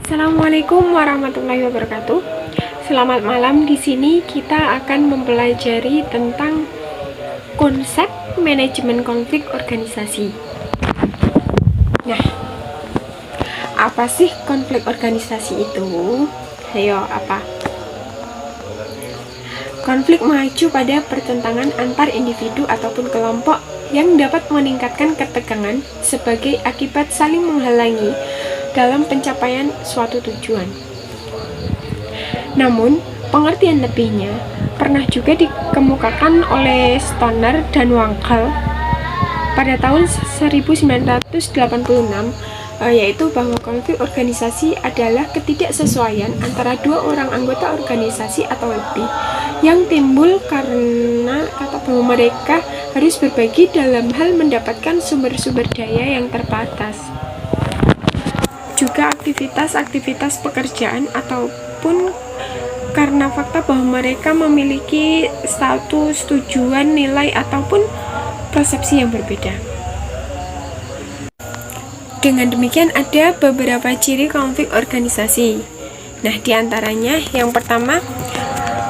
Assalamualaikum warahmatullahi wabarakatuh. Selamat malam. Di sini kita akan mempelajari tentang konsep manajemen konflik organisasi. Nah, apa sih konflik organisasi itu? Ayo, apa? Konflik mengacu pada pertentangan antar individu ataupun kelompok yang dapat meningkatkan ketegangan sebagai akibat saling menghalangi dalam pencapaian suatu tujuan. Namun, pengertian lebihnya pernah juga dikemukakan oleh Stoner dan Wangkel pada tahun 1986, yaitu bahwa konflik organisasi adalah ketidaksesuaian antara dua orang anggota organisasi atau lebih yang timbul karena kata bahwa mereka harus berbagi dalam hal mendapatkan sumber-sumber daya yang terbatas. Juga aktivitas-aktivitas pekerjaan ataupun karena fakta bahwa mereka memiliki status, tujuan, nilai, ataupun persepsi yang berbeda. Dengan demikian ada beberapa ciri konflik organisasi. Nah, diantaranya yang pertama,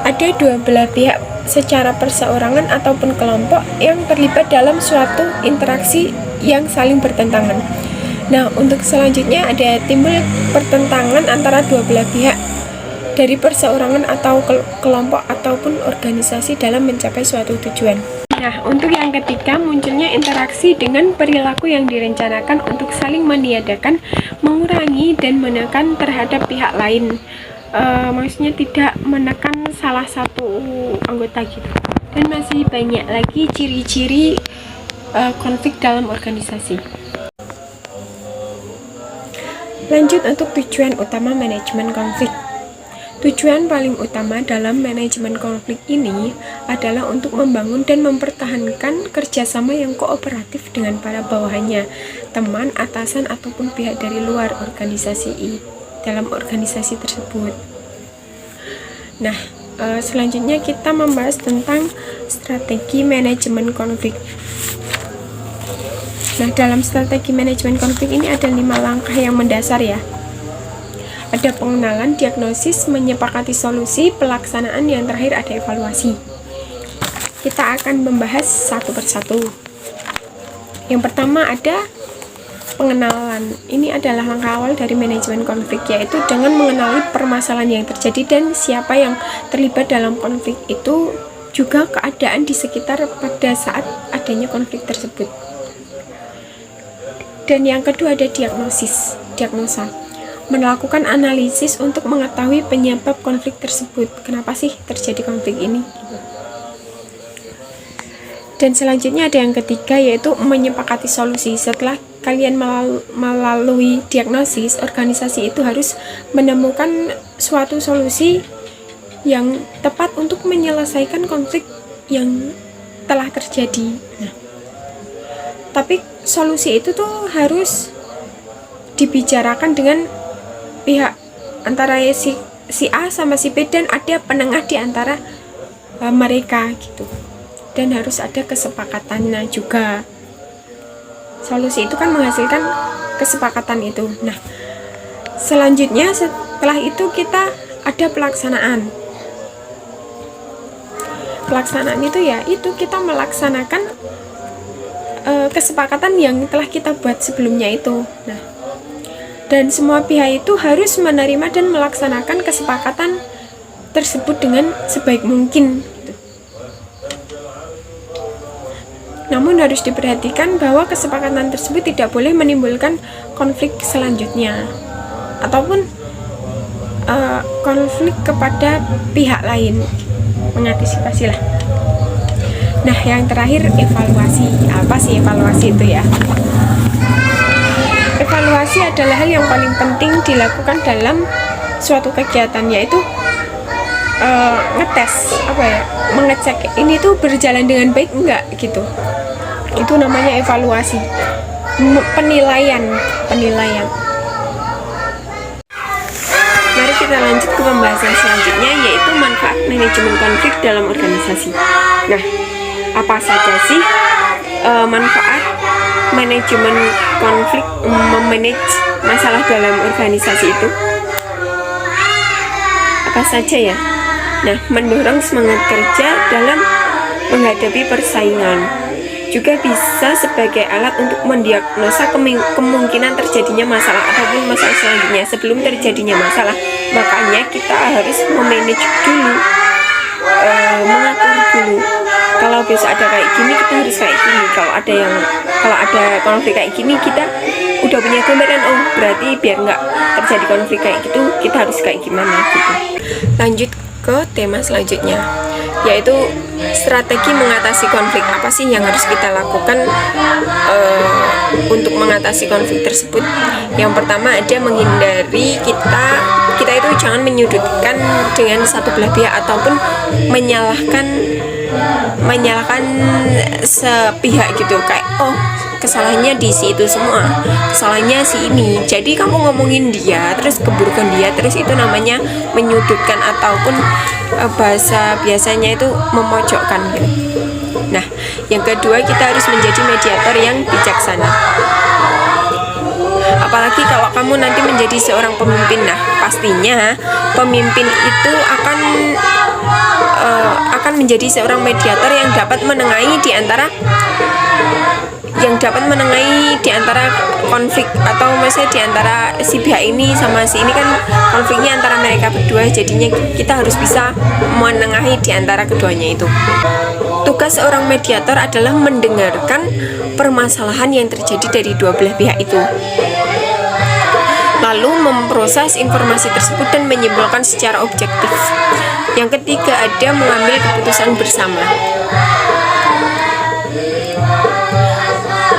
ada dua belah pihak secara perseorangan ataupun kelompok yang terlibat dalam suatu interaksi yang saling bertentangan. Nah, untuk selanjutnya ada timbul pertentangan antara dua belah pihak dari perseorangan atau kelompok ataupun organisasi dalam mencapai suatu tujuan. Nah, untuk yang ketiga munculnya interaksi dengan perilaku yang direncanakan untuk saling meniadakan, mengurangi, dan menekan terhadap pihak lain. Maksudnya tidak menekan salah satu anggota gitu. Dan masih banyak lagi ciri-ciri konflik dalam organisasi. Lanjut untuk tujuan utama manajemen konflik. Tujuan paling utama dalam manajemen konflik ini adalah untuk membangun dan mempertahankan kerjasama yang kooperatif dengan para bawahannya, teman, atasan, ataupun pihak dari luar organisasi dalam organisasi tersebut. Nah, selanjutnya kita membahas tentang strategi manajemen konflik. Nah, dalam strategi manajemen konflik ini ada 5 langkah yang mendasar ya. Ada pengenalan, diagnosis, menyepakati solusi, pelaksanaan, yang terakhir ada evaluasi. Kita akan membahas satu persatu. Yang pertama ada pengenalan. Ini adalah langkah awal dari manajemen konflik, yaitu dengan mengenali permasalahan yang terjadi dan siapa yang terlibat dalam konflik itu, juga keadaan di sekitar pada saat adanya konflik tersebut. Dan yang kedua ada diagnosa. Melakukan analisis untuk mengetahui penyebab konflik tersebut. Kenapa sih terjadi konflik ini? Dan selanjutnya ada yang ketiga, yaitu menyepakati solusi. Setelah kalian melalui diagnosis, organisasi itu harus menemukan suatu solusi yang tepat untuk menyelesaikan konflik yang telah terjadi. Nah, tapi solusi itu tuh harus dibicarakan dengan pihak antara si A sama si B, dan ada penengah di antara mereka gitu. Dan harus ada kesepakatannya juga. Solusi itu kan menghasilkan kesepakatan itu. Nah, selanjutnya setelah itu kita ada pelaksanaan. Pelaksanaan itu ya itu kita melaksanakan kesepakatan yang telah kita buat sebelumnya itu. Nah, dan semua pihak itu harus menerima dan melaksanakan kesepakatan tersebut dengan sebaik mungkin. Namun harus diperhatikan bahwa kesepakatan tersebut tidak boleh menimbulkan konflik selanjutnya ataupun konflik kepada pihak lain. Mengantisipasilah. Nah, yang terakhir evaluasi. Apa sih evaluasi itu ya? Evaluasi adalah hal yang paling penting dilakukan dalam suatu kegiatan, yaitu ngetes, mengecek ini tuh berjalan dengan baik enggak gitu. Itu namanya evaluasi. Penilaian. Mari kita lanjut ke pembahasan selanjutnya, yaitu manfaat manajemen konflik dalam organisasi. Nah, apa saja sih manfaat manajemen konflik, memanage masalah dalam organisasi itu? apa saja ya? Nah, mendorong semangat kerja dalam menghadapi persaingan. Juga bisa sebagai alat untuk mendiagnosa kemungkinan terjadinya masalah ataupun masalah selanjutnya sebelum terjadinya masalah. Makanya kita harus memanage dulu, mengatur dulu. Kalau besok ada kayak gini, kita harus kayak gini. Kalau ada konflik kayak gini, kita udah punya gambaran. Oh, berarti biar nggak terjadi konflik kayak gitu, kita harus kayak gimana gitu. Lanjut ke tema selanjutnya, yaitu strategi mengatasi konflik. Apa sih yang harus kita lakukan untuk mengatasi konflik tersebut? Yang pertama ada menghindari kita itu jangan menyudutkan dengan satu belah pihak ataupun menyalahkan sepihak gitu, kayak oh kesalahannya di si itu semua, kesalahannya si ini, jadi kamu ngomongin dia terus keburukan dia, terus itu namanya menyudutkan ataupun bahasa biasanya itu memojokkan gitu. Nah, yang kedua kita harus menjadi mediator yang bijaksana. Apalagi kalau kamu nanti menjadi seorang pemimpin. Nah, pastinya pemimpin itu akan menjadi seorang mediator yang dapat menengahi di antara konflik, atau misalnya di antara si pihak ini sama si ini kan konfliknya antara mereka berdua, jadinya kita harus bisa menengahi di antara keduanya itu. Tugas seorang mediator adalah mendengarkan permasalahan yang terjadi dari dua belah pihak itu, lalu memproses informasi tersebut dan menyimpulkan secara objektif. Yang ketiga ada mengambil keputusan bersama.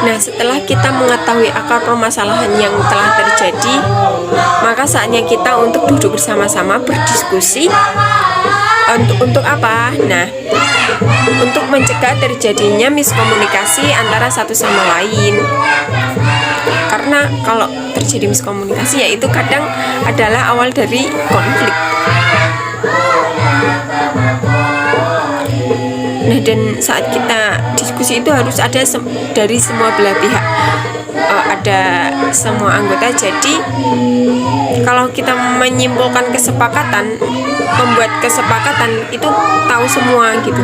Nah, setelah kita mengetahui akar permasalahan yang telah terjadi, maka saatnya kita untuk duduk bersama-sama berdiskusi. Untuk apa? Nah, untuk mencegah terjadinya miskomunikasi antara satu sama lain. Karena kalau terjadi miskomunikasi, yaitu kadang adalah awal dari konflik. Nah, dan saat kita diskusi itu harus ada dari semua belah pihak, ada semua anggota. Jadi kalau kita menyimpulkan kesepakatan, membuat kesepakatan itu tahu semua gitu.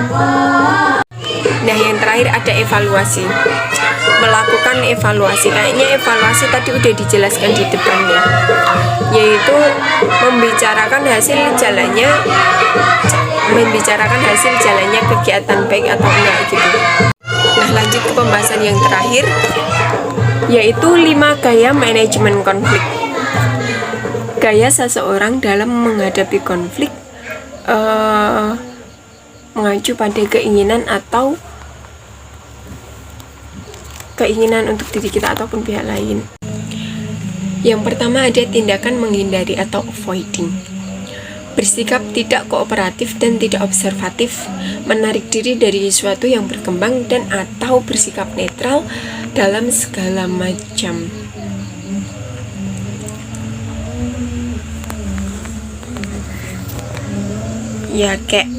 Nah, yang terakhir ada evaluasi. Melakukan evaluasi, kayaknya evaluasi tadi udah dijelaskan di depan ya, yaitu membicarakan hasil jalannya kegiatan baik atau enggak gitu. Nah, lanjut ke pembahasan yang terakhir, yaitu 5 gaya manajemen konflik. Gaya seseorang dalam menghadapi konflik mengacu pada keinginan untuk diri kita ataupun pihak lain. Yang pertama ada tindakan menghindari atau avoiding. Bersikap tidak kooperatif dan tidak observatif, menarik diri dari sesuatu yang berkembang dan atau bersikap netral dalam segala macam. Ya kayak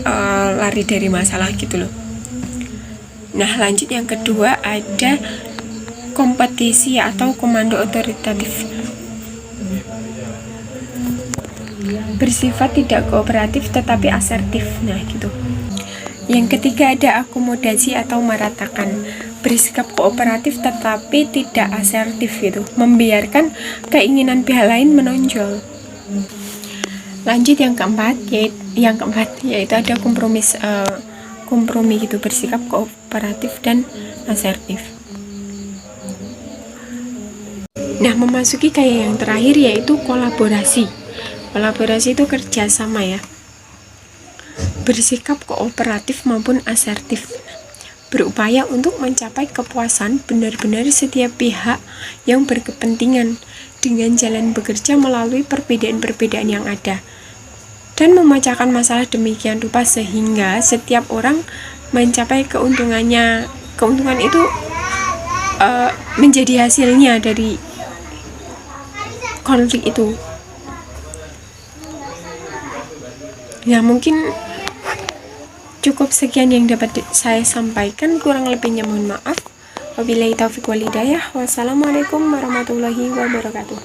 lari dari masalah gitu loh. Nah, lanjut yang kedua ada kompetisi atau komando otoritatif. Bersifat tidak kooperatif tetapi asertif. Nah, gitu. Yang ketiga ada akomodasi atau meratakan. Bersikap kooperatif tetapi tidak asertif gitu. Membiarkan keinginan pihak lain menonjol. Lanjut yang keempat yaitu ada kompromi gitu, bersikap kooperatif dan asertif. Nah, memasuki gaya yang terakhir yaitu kolaborasi. Kolaborasi itu kerjasama ya. Bersikap kooperatif maupun asertif. Berupaya untuk mencapai kepuasan benar-benar setiap pihak yang berkepentingan dengan jalan bekerja melalui perbedaan-perbedaan yang ada. Dan memecahkan masalah demikian rupa sehingga setiap orang mencapai keuntungannya. Keuntungan itu menjadi hasilnya dari konflik itu. Nah, mungkin cukup sekian yang dapat saya sampaikan, kurang lebihnya mohon maaf. Wabillahi taufiq wal hidayah. Wassalamualaikum warahmatullahi wabarakatuh.